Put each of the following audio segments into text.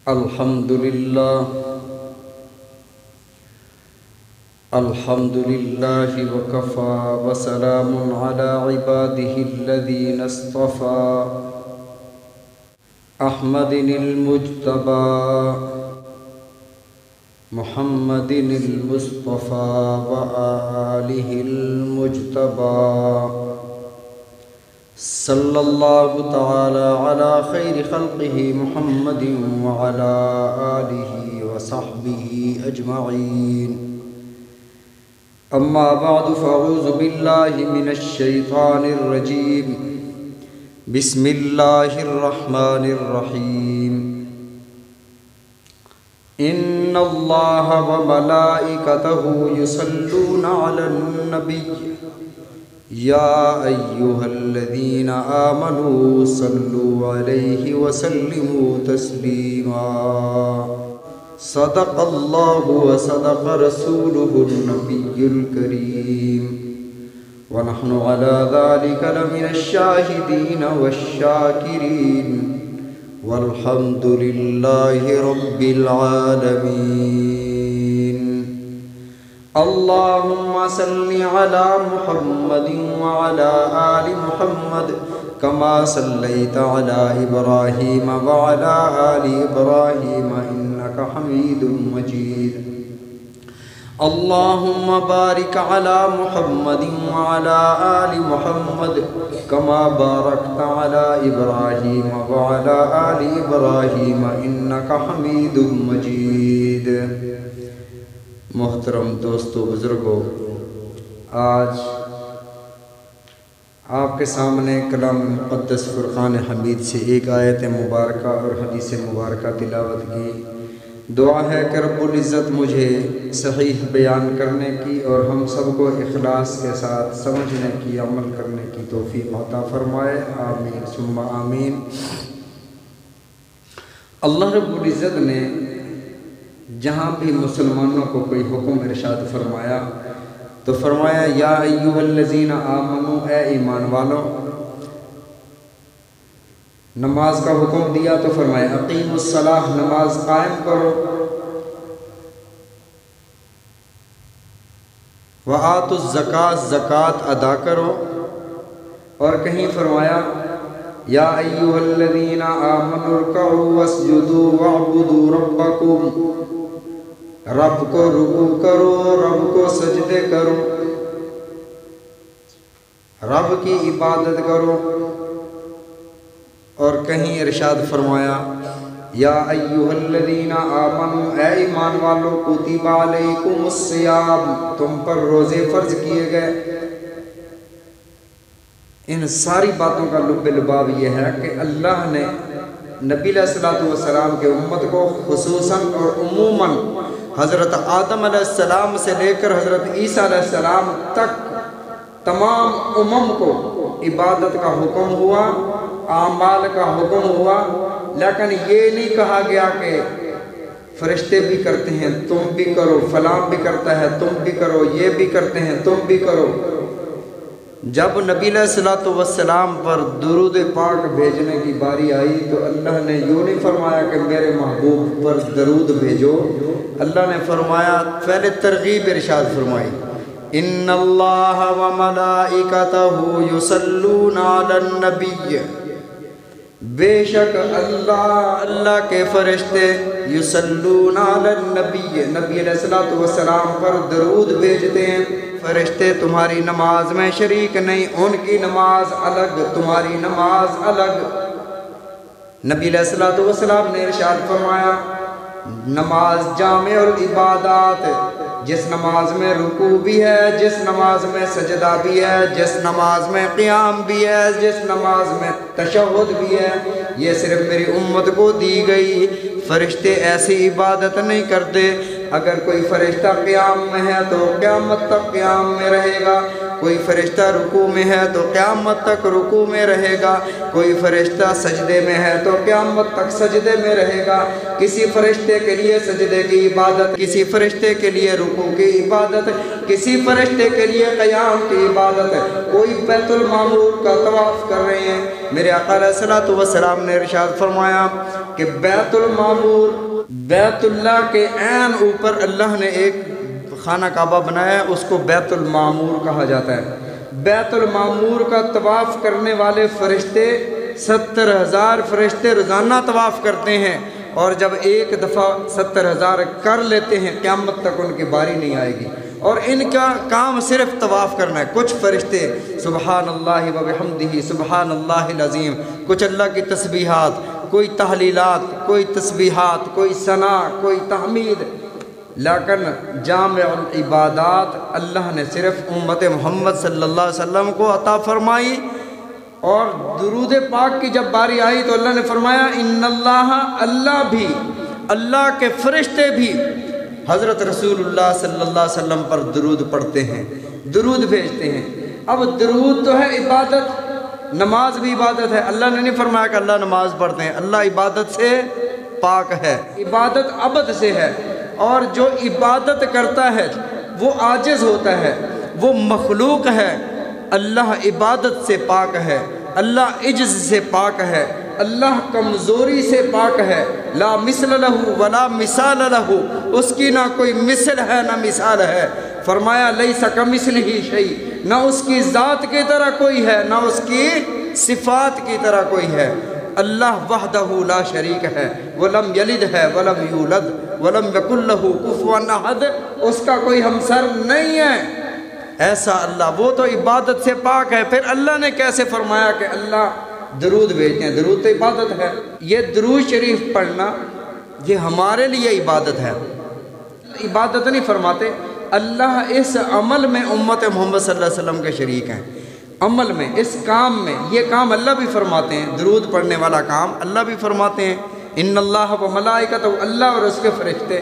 الحمد لله وكفى وسلام على عباده الذين اصطفى أحمد المجتبى محمد المصطفى وآله المجتبى صلى الله تعالى على خير خلقه محمد وعلى آله وصحبه أجمعين. أما بعد فأعوذ بالله من الشيطان الرجيم. بسم الله الرحمن الرحيم. إن الله وملائكته يصلون على النبي يا أيها الذين آمنوا صلوا عليه وسلموا تسليما. صدق الله وصدق رسوله النبي الكريم ونحن على ذلك لمن الشاهدين والشاكرين والحمد لله رب العالمين. اللهم صل على محمد وعلى آل محمد كما صليت على إبراهيم وعلى آل إبراهيم إنك حميد مجيد. اللهم بارك على محمد وعلى آل محمد كما باركت على إبراهيم وعلى آل إبراهيم إنك حميد مجيد. محترم دوستو بزرگو، آج آپ کے سامنے کلام مقدس فرقان حمید سے ایک آیت مبارکہ اور حدیث مبارکہ تلاوت کی. دعا ہے کہ رب العزت مجھے صحیح بیان کرنے کی اور ہم سب کو اخلاص کے ساتھ سمجھنے کی، عمل کرنے کی توفیق عطا فرمائے. آمین ثم آمین. اللہ رب العزت نے جہاں بھی مسلمانوں کو کوئی حکم ارشاد فرمایا تو فرمایا یا ایھا الذین آمنو، اے ایمان والو. نماز کا حکم دیا تو فرمایا اقیموا الصلاۃ، نماز قائم کرو. وآتوا الزکاۃ، زکوٰۃ ادا کرو. اور کہیں فرمایا یا ایھا الذین آمنوا ارکعوا واسجدوا واعبدوا ربکم، رب کو رکوع کرو، رب کو سجدے کرو، رب کی عبادت کرو. اور کہیں ارشاد فرمایا یا ایھا الذین آمنوا، اے ایمان والو، کتب علیکم الصیام، تم پر روزے فرض کیے گئے. ان ساری باتوں کا لب لباب یہ ہے کہ اللہ نے نبی علیہ السلام کے امت کو خصوصاً اور عموماً حضرت آدم علیہ السلام سے لے کر حضرت عیسیٰ علیہ السلام تک تمام امم کو عبادت کا حکم ہوا، اعمال کا حکم ہوا. لیکن یہ نہیں کہا گیا کہ فرشتے بھی کرتے ہیں تم بھی کرو، فلاں بھی کرتا ہے تم بھی کرو، یہ بھی کرتے ہیں تم بھی کرو. جب نبی علیہ السلام پر درود پاک بھیجنے کی باری آئی تو اللہ نے یوں نہیں فرمایا کہ میرے محبوب پر درود بھیجو. اللہ نے فرمایا، پہلے ترغیب ارشاد فرمائی ان اللہ وملائکتہ یصلون علی النبی، بے شک اللہ کے فرشتے یصلون علی النبی، نبی علیہ السلام پر درود بھیجتے ہیں. فرشتے تمہاری نماز میں شریک نہیں، ان کی نماز الگ، تمہاری نماز الگ. نبی علیہ السلام نے ارشاد فرمایا نماز جامع العبادات، جس نماز میں رکوع بھی ہے، جس نماز میں سجدہ بھی ہے، جس نماز میں قیام بھی ہے، جس نماز میں تشہد بھی ہے، یہ صرف میری امت کو دی گئی. فرشتے ایسی عبادت نہیں کرتے. اگر کوئی فرشتہ قیام میں ہے تو قیامت تک قیام میں رہے گا. کوئی فرشتہ رکوع میں ہے تو قیامت تک رکوع میں رہے گا، کوئی فرشتہ سجدے میں ہے تو قیامت تک سجدے میں رہے گا۔ کسی فرشتے کے لیے سجدے کی عبادت، کسی فرشتے کے لیے رکوع کی عبادت، کسی فرشتے کے لیے قیام کی عبادت۔ کوئی بیت المعمور کا طواف کر رہے ہیں، میرے آقا علیہ الصلوۃ والسلام نے ارشاد فرمایا کہ بیت المعمور، بیت اللہ کے عین اوپر اللہ نے ایک خانہ کعبہ بنایا ہے، اس کو بیت المعمور کہا جاتا ہے۔ بیت المعمور کا طواف کرنے والے فرشتے 70,000 فرشتے روزانہ طواف کرتے ہیں، اور جب ایک دفعہ 70,000 کر لیتے ہیں قیامت تک ان کی باری نہیں آئے گی، اور ان کا کام صرف طواف کرنا ہے۔ کچھ فرشتے سبحان اللہ و بحمدہ سبحان اللہ العظیم، کچھ اللہ کی تسبیحات، کوئی تحلیلات، کوئی تسبیحات، کوئی ثنا، کوئی تحمید، لیکن جامع العبادات اللہ نے صرف امت محمد صلی اللہ علیہ وسلم کو عطا فرمائی۔ اور درود پاک کی جب باری آئی تو اللہ نے فرمایا ان اللہ، اللہ بھی، اللہ کے فرشتے بھی حضرت رسول اللہ صلی اللہ علیہ وسلم پر درود پڑھتے ہیں، درود بھیجتے ہیں۔ اب درود تو ہے عبادت، نماز بھی عبادت ہے۔ اللہ نے نہیں فرمایا کہ اللہ نماز پڑھتے ہیں، اللہ عبادت سے پاک ہے، عبادت عبد سے ہے، اور جو عبادت کرتا ہے وہ عاجز ہوتا ہے، وہ مخلوق ہے۔ اللہ عبادت سے پاک ہے، اللہ عجز سے پاک ہے، اللہ کمزوری سے پاک ہے۔ لا مثل لہ ولا مثال لہ، اس کی نہ کوئی مثل ہے نہ مثال ہے۔ فرمایا لیس کمثلہ شیء، نہ اس کی ذات کی طرح کوئی ہے نہ اس کی صفات کی طرح کوئی ہے۔ اللہ وحدہ لا شریک ہے، ولم یلد ہے ولم یولد ولم یکن لہ کفوا احد، اس کا کوئی ہمسر نہیں ہے۔ ایسا اللہ، وہ تو عبادت سے پاک ہے۔ پھر اللہ نے کیسے فرمایا کہ اللہ درود بھیجتے ہیں؟ درود تو عبادت ہے۔ یہ درود شریف پڑھنا یہ ہمارے لیے عبادت ہے، عبادت نہیں فرماتے۔ اللہ اس عمل میں امت محمد صلی اللہ علیہ وسلم کے شریک ہیں، عمل میں، اس کام میں۔ یہ کام اللہ بھی فرماتے ہیں، درود پڑھنے والا کام اللہ بھی فرماتے ہیں۔ ان اللہ و ملائکتہ، اللہ اور اس کے فرشتے۔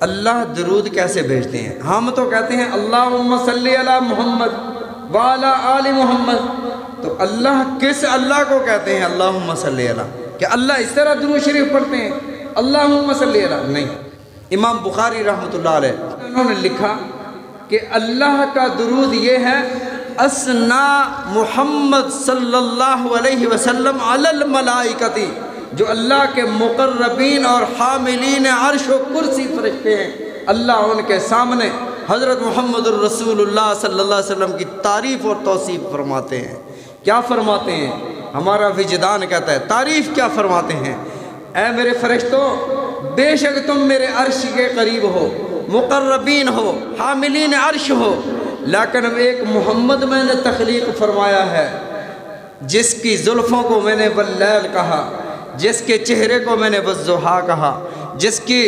اللہ درود کیسے بھیجتے ہیں؟ ہم تو کہتے ہیں اللہم صلی علی محمد وعلی آل محمد، تو اللہ کس اللہ کو کہتے ہیں اللہم صلی علی؟ کہ اللہ اس طرح درود شریف پڑھتے ہیں اللہم صلی علی؟ نہیں۔ امام بخاری رحمۃ اللہ علیہ انہوں نے لکھا کہ اللہ کا درود یہ ہے اسنا محمد صلی اللہ علیہ وسلم علی الملائکتی، جو اللہ کے مقربین اور حاملین عرش و کرسی فرشتے ہیں، اللہ ان کے سامنے حضرت محمد الرسول اللہ صلی اللہ علیہ وسلم کی تعریف اور توصیف فرماتے ہیں۔ کیا فرماتے ہیں؟ ہمارا وجدان کہتا ہے تعریف کیا فرماتے ہیں؟ اے میرے فرشتوں، بے شک تم میرے عرش کے قریب ہو، مقربین ہو، حاملین عرش ہو، لیکن ایک محمد میں نے تخلیق فرمایا ہے، جس کی زلفوں کو میں نے واللیل کہا، جس کے چہرے کو میں نے والضحیٰ کہا، جس کی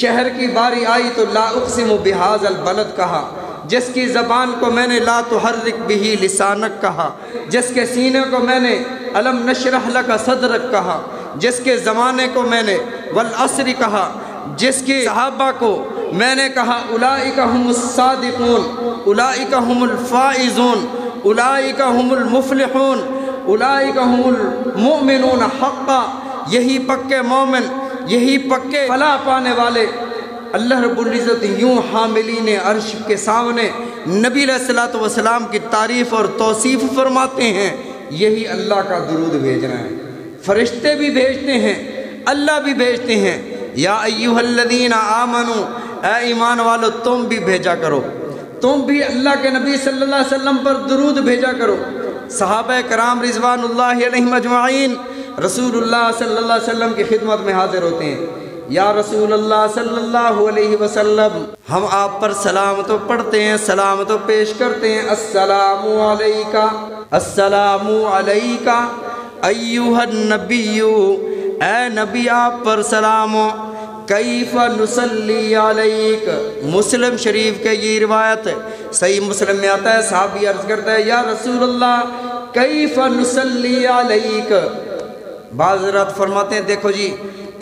شہر کی باری آئی تو لا اقسم بہذا البلد کہا، جس کی زبان کو میں نے لا تحرک بہ لسانک کہا، جس کے سینے کو میں نے الم نشرح لک صدرک کہا، جس کے زمانے کو میں نے والعصر کہا، جس کی صحابہ کو میں نے کہا اولئک ہم الصادقون، اولئک ہم الفائزون، اولئک ہم المفلحون، اولئک ہم المؤمنون حقا، یہی پکے مومن، یہی پکے فلاح پانے والے۔ اللہ رب العزت یوں حاملین عرش کے سامنے نبی علیہ الصلوۃ والسلام کی تعریف اور توصیف فرماتے ہیں۔ یہی اللہ کا درود بھیجنا ہے۔ فرشتے بھی بھیجتے ہیں، اللہ بھی بھیجتے ہیں۔ یا ایھا الذین آمنوا، اے ایمان والو تم بھی بھیجا کرو، تم بھی اللہ کے نبی صلی اللہ علیہ وسلم پر درود بھیجا کرو۔ صحابہ کرام رضوان اللہ علیہم اجمعین رسول اللہ صلی اللہ علیہ وسلم کی خدمت میں حاضر ہوتے ہیں۔ یا رسول اللہ صلی اللہ علیہ وسلم، ہم آپ پر سلام تو پڑھتے ہیں، سلام تو پیش کرتے ہیں، السلام علیکہ، السلام علیکہ ایھا النبی، اے نبی آپ پر سلام ہو۔ کیف نصلی علیک، مسلم شریف کے یہ روایت صحیح مسلم میں آتا ہے، صحابی عرض کرتا ہے یا رسول اللہ کیف نصلی علیک۔ بعض حضرات فرماتے ہیں دیکھو جی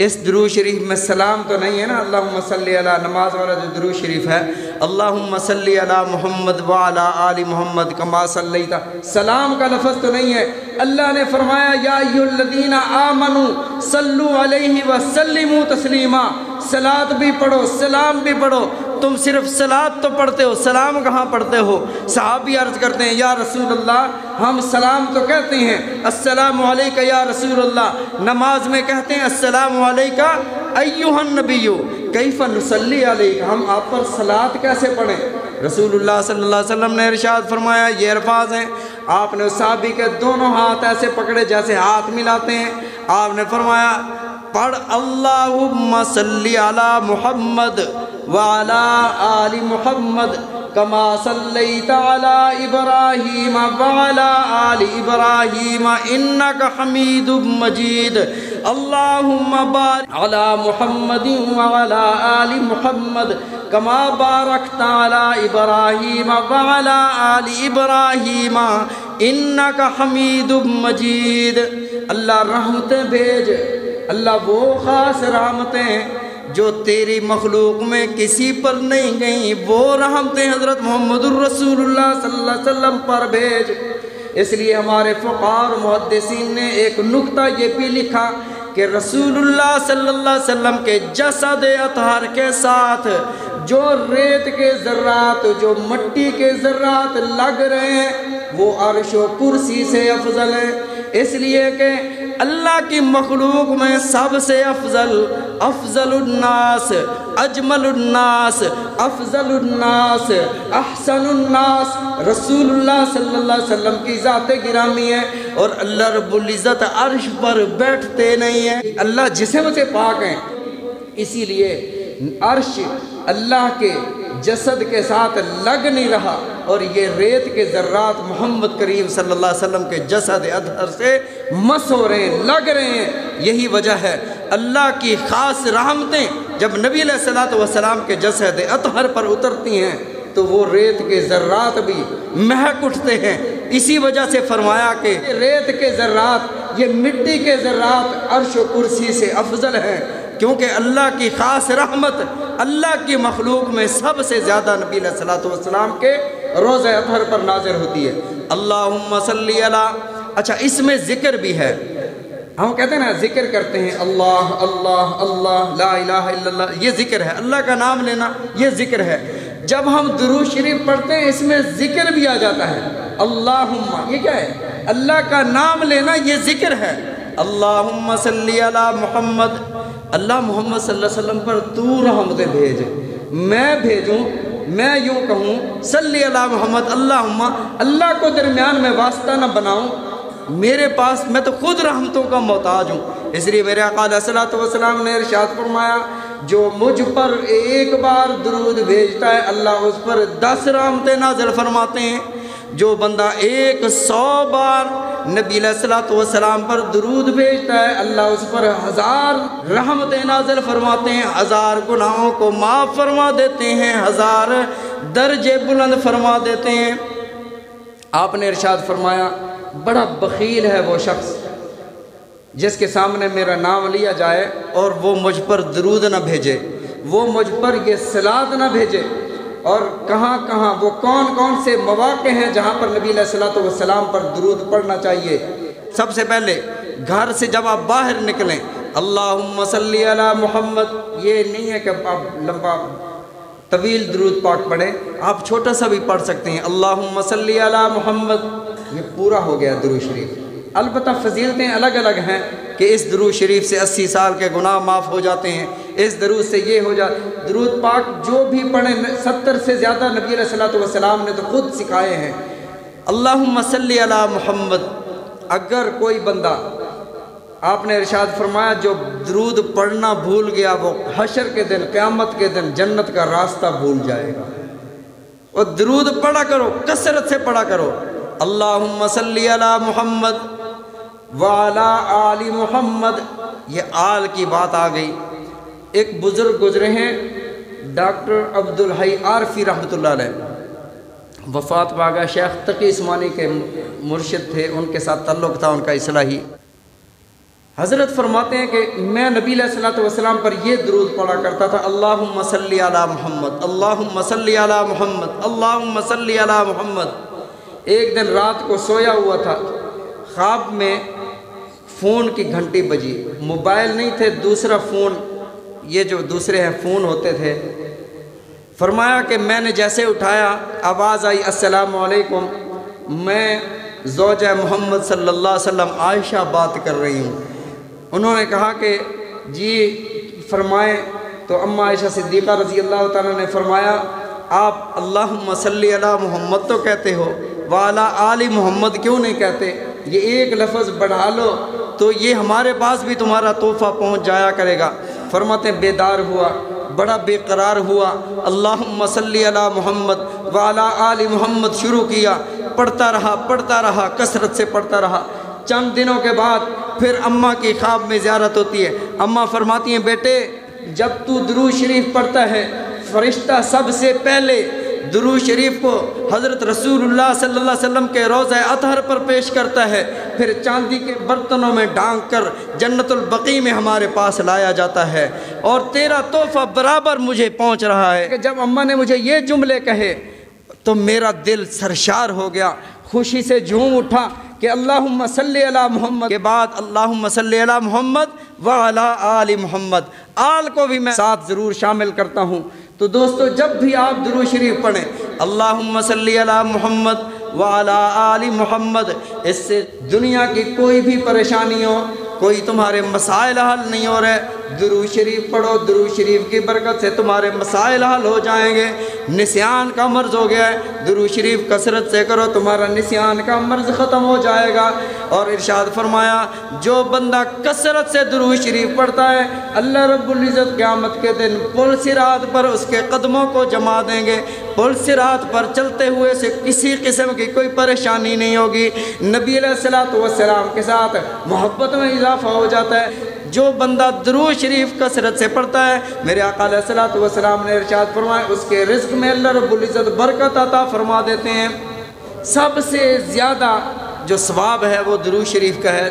اس درود شریف میں سلام تو نہیں ہے نا، اللہم صلی علی، نماز والا جو درود شریف ہے، اللہم صلی علی محمد وعلی آل محمد کما صلیت، سلام کا لفظ تو نہیں ہے۔ اللہ نے فرمایا یا ایھا الذین آمنوا صلوا علیہ وسلموا تسلیما، صلاۃ بھی پڑھو سلام بھی پڑھو۔ تم صرف صلاۃ تو پڑھتے ہو، سلام کہاں پڑھتے ہو؟ صحابی عرض کرتے ہیں یا رسول اللہ ہم سلام تو کہتے ہیں السلام علیکہ یا رسول اللہ، نماز میں کہتے ہیں السلام علیکہ ایھا النبی کیف نصلی علیک، ہم آپ پر صلاۃ کیسے پڑھیں؟ رسول اللہ صلی اللہ علیہ وسلم نے ارشاد فرمایا، یہ الفاظ ہیں، آپ نے اس صحابی کے دونوں ہاتھ ایسے پکڑے جیسے ہاتھ ملاتے ہیں، آپ نے فرمایا پڑھ اللہم صلی علی محمد وعلی آل محمد کما صلیت علی ابراہیم وعلی آل ابراہیم انک حمید مجید، اللہم بارک علی محمد وعلی آل محمد کما بارکت علی ابراہیم وعلی آل ابراہیم انک حمید مجید۔ اللہ رحمتیں بھیج، اللہ وہ خاص رحمتیں جو تیری مخلوق میں کسی پر نہیں گئیں، وہ رحمتیں حضرت محمد الرسول اللہ صلی اللہ علیہ وسلم پر بھیج۔ اس لیے ہمارے فقہاء اور محدثین نے ایک نکتہ یہ بھی لکھا کہ رسول اللہ صلی اللہ علیہ وسلم کے جسد اطہر کے ساتھ جو ریت کے ذرات، جو مٹی کے ذرات لگ رہے ہیں وہ عرش و کرسی سے افضل ہیں، اس لیے کہ اللہ کی مخلوق میں سب سے افضل الناس، اجمل الناس، افضل الناس، احسن الناس رسول اللہ صلی اللہ علیہ وسلم کی ذات گرامی ہے، اور اللہ رب العزت عرش پر بیٹھتے نہیں ہیں، اللہ جسم سے پاک ہیں، اسی لیے عرش اللہ کے جسد کے ساتھ لگ نہیں رہا، اور یہ ریت کے ذرات محمد کریم صلی اللہ علیہ وسلم کے جسد اطہر سے مس ہو رہے ہیں، لگ رہے ہیں۔ یہی وجہ ہے اللہ کی خاص رحمتیں جب نبی علیہ الصلوۃ والسلام کے جسد اطہر پر اترتی ہیں تو وہ ریت کے ذرات بھی مہک اٹھتے ہیں۔ اسی وجہ سے فرمایا کہ ریت کے ذرات، یہ مٹی کے ذرات عرش و کرسی سے افضل ہیں، کیونکہ اللہ کی خاص رحمت اللہ کی مخلوق میں سب سے زیادہ نبی علیہ الصلوۃ والسلام کے روضہ اطہر پر نازل ہوتی ہے۔ اللہم صلی علی، اچھا اس میں ذکر بھی ہے، ہم کہتے ہیں نا ذکر کرتے ہیں اللہ اللہ اللہ لا الہ الا اللہ، یہ ذکر ہے، اللہ کا نام لینا یہ ذکر ہے۔ جب ہم درود شریف پڑھتے ہیں اس میں ذکر بھی آ جاتا ہے، اللہم، یہ کیا ہے؟ اللہ کا نام لینا یہ ذکر ہے۔ اللہم صلی علی محمد، اللہ محمد صلی اللہ علیہ وسلم پر تو رحمتیں بھیج، میں بھیجوں، میں یوں کہوں صلی علی محمد، اللہم، اللہ کو درمیان میں واسطہ نہ بناؤں، میرے پاس میں تو خود رحمتوں کا محتاج ہوں۔ اس لیے میرے آقا علیہ الصلوۃ والسلام نے ارشاد فرمایا جو مجھ پر ایک بار درود بھیجتا ہے اللہ اس پر 10 رحمتیں نازل فرماتے ہیں، جو بندہ 100 بار نبی علیہ الصلوۃ والسلام پر درود بھیجتا ہے اللہ اس پر 1000 رحمتیں نازل فرماتے ہیں، 1000 گناہوں کو معاف فرما دیتے ہیں، 1000 درجے بلند فرما دیتے ہیں۔ آپ نے ارشاد فرمایا بڑا بخیل ہے وہ شخص جس کے سامنے میرا نام لیا جائے اور وہ مجھ پر درود نہ بھیجے، وہ مجھ پر یہ صلاۃ نہ بھیجے۔ اور کہاں کہاں وہ کون کون سے مواقع ہیں جہاں پر نبی علیہ الصلوۃ والسلام پر درود پڑھنا چاہیے؟ سب سے پہلے گھر سے جب آپ باہر نکلیں اللہم صلی علی محمد، یہ نہیں ہے کہ آپ لمبا طویل درود پاک پڑھیں، آپ چھوٹا سا بھی پڑھ سکتے ہیں اللہم صلی علی محمد، یہ پورا ہو گیا درود شریف۔ البتہ فضیلتیں الگ الگ ہیں کہ اس درود شریف سے 80 سال کے گناہ معاف ہو جاتے ہیں، اس درود سے یہ ہو جاتا۔ درود پاک جو بھی پڑھیں 70 سے زیادہ نبی علیہ الصلوۃ والسلام نے تو خود سکھائے ہیں۔ اللہم صلی علی محمد، اگر کوئی بندہ، آپ نے ارشاد فرمایا جو درود پڑھنا بھول گیا وہ حشر کے دن، قیامت کے دن جنت کا راستہ بھول جائے گا۔ اور درود پڑھا کرو، کثرت سے پڑھا کرو، اللہم صلی علی محمد وعلی آل محمد، یہ آل کی بات آ گئی۔ ایک بزرگ گزرے ہیں ڈاکٹر عبدالحی عارفی رحمۃ اللہ علیہ، وفات پا گئے، شیخ تقی عثمانی کے مرشد تھے، ان کے ساتھ تعلق تھا ان کا اصلاحی۔ حضرت فرماتے ہیں کہ میں نبی علیہ الصلوۃ والسلام پر یہ درود پڑھا کرتا تھا، اللہم صلی علی محمد، اللہم صلی علی محمد، اللہم صلی علی محمد۔ ایک دن رات کو سویا ہوا تھا، خواب میں فون کی گھنٹی بجی، موبائل نہیں تھے، دوسرا فون، یہ جو دوسرے ہیں فون ہوتے تھے۔ فرمایا کہ میں نے جیسے اٹھایا، آواز آئی السلام علیکم، میں زوجہ محمد صلی اللہ علیہ وسلم عائشہ بات کر رہی ہوں۔ انہوں نے کہا کہ جی فرمائیں، تو اماں عائشہ صدیقہ رضی اللہ تعالیٰ نے فرمایا آپ اللہم صلی علی محمد تو کہتے ہو، وعلی آل محمد کیوں نہیں کہتے؟ یہ ایک لفظ بڑھا لو تو یہ ہمارے پاس بھی تمہارا تحفہ پہنچ جایا کرے گا۔ فرماتے ہیں بیدار ہوا، بڑا بے قرار ہوا، اللہم صلی علی محمد وعلی آل محمد شروع کیا، پڑھتا رہا، کثرت سے پڑھتا رہا۔ چند دنوں کے بعد پھر اماں کی خواب میں زیارت ہوتی ہے۔ اماں فرماتی ہیں بیٹے جب تو درود شریف پڑھتا ہے، فرشتہ سب سے پہلے درود شریف کو حضرت رسول اللہ صلی اللہ علیہ وسلم کے روضہ اطہر پر پیش کرتا ہے، پھر چاندی کے برتنوں میں ڈھانک کر جنت البقیع میں ہمارے پاس لایا جاتا ہے، اور تیرا تحفہ برابر مجھے پہنچ رہا ہے۔ کہ جب اماں نے مجھے یہ جملے کہے تو میرا دل سرشار ہو گیا، خوشی سے جھوم اٹھا کہ اللہم صلی علی محمد کے بعد اللہم صلی علی محمد وعلی آل محمد، آل کو بھی میں ساتھ ضرور شامل کرتا ہوں۔ تو دوستو جب بھی آپ درود شریف پڑھیں اللہم صلی علی محمد وعلی آل محمد، اس سے دنیا کی کوئی بھی پریشانی ہو، کوئی تمہارے مسائل حل نہیں ہو رہے، درود شریف پڑھو، درود شریف کی برکت سے تمہارے مسائل حل ہو جائیں گے۔ نسیان کا مرض ہو گیا ہے، درود شریف کثرت سے کرو، تمہارا نسیان کا مرض ختم ہو جائے گا۔ اور ارشاد فرمایا جو بندہ کثرت سے درود شریف پڑھتا ہے اللہ رب العزت قیامت کے دن پل صراط پر اس کے قدموں کو جما دیں گے، پل صراط پر چلتے ہوئے سے کسی قسم کی کوئی پریشانی نہیں ہوگی، نبی علیہ الصلوۃ والسلام کے ساتھ محبت میں اضافہ ہو جاتا ہے۔ جو بندہ درود شریف کثرت سے پڑھتا ہے، میرے آقا علیہ الصلوۃ والسلام نے ارشاد فرمایا اس کے رزق میں اللہ رب العزت برکت عطا فرما دیتے ہیں۔ سب سے زیادہ جو ثواب ہے وہ درود شریف کا ہے۔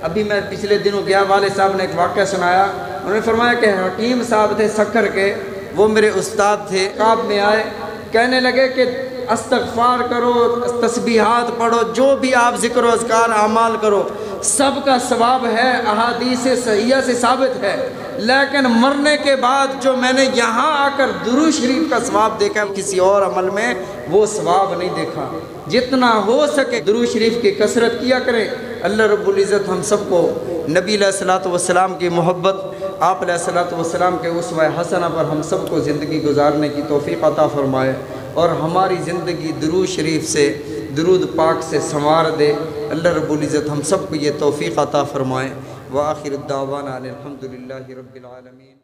ابھی میں پچھلے دنوں گیا، والد صاحب نے ایک واقعہ سنایا، انہوں نے فرمایا کہ حکیم صاحب تھے سکھر کے، وہ میرے استاد تھے، خواب میں آئے، کہنے لگے کہ استغفار کرو، تسبیحات پڑھو، جو بھی آپ ذکر و اذکار اعمال کرو سب کا ثواب ہے، احادیث صحیحہ سے ثابت ہے، لیکن مرنے کے بعد جو میں نے یہاں آ کر درود شریف کا ثواب دیکھا ہے کسی اور عمل میں وہ ثواب نہیں دیکھا۔ جتنا ہو سکے درود شریف کی کثرت کیا کریں۔ اللہ رب العزت ہم سب کو نبی علیہ الصلوۃ والسلام کی محبت، آپ علیہ الصلوۃ والسلام کے اسوہ حسنہ پر ہم سب کو زندگی گزارنے کی توفیق عطا فرمائے، اور ہماری زندگی درود شریف سے، درود پاک سے سنوار دے۔ اللہ رب العزت ہم سب کو یہ توفیق عطا فرمائے۔ وآخر الدعوانا الحمدللہ رب العالمین۔